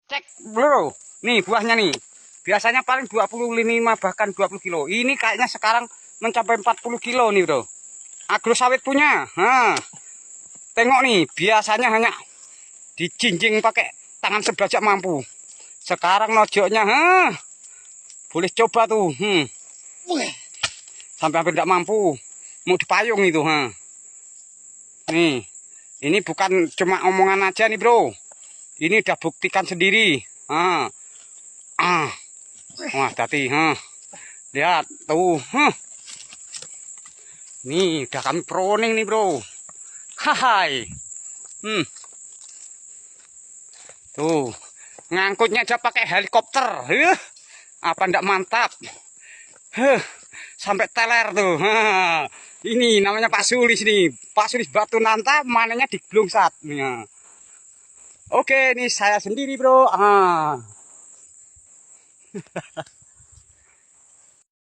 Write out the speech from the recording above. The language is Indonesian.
Cek bro, nih buahnya nih. Biasanya paling 25 bahkan 20 kilo. Ini kayaknya sekarang mencapai 40 kilo nih bro. Agro sawit punya. Nah, tengok nih, biasanya hanya dijinjing pakai tangan sebelah aja mampu. Sekarang nojoknya, boleh coba tuh. Sampai hampir tidak mampu. Mau dipayung itu. Nih, ini bukan cuma omongan aja nih bro. Ini udah buktikan sendiri. Wah, tadi, lihat tuh. Nih, udah kami proning nih bro. Hai. Tuh, ngangkutnya aja pakai helikopter. Apa ndak mantap? Sampai teler tuh. Ini namanya Pak Sulis nih. Pak Sulis Batu Nanta, mananya di Blungsat. Oke, ini saya sendiri bro.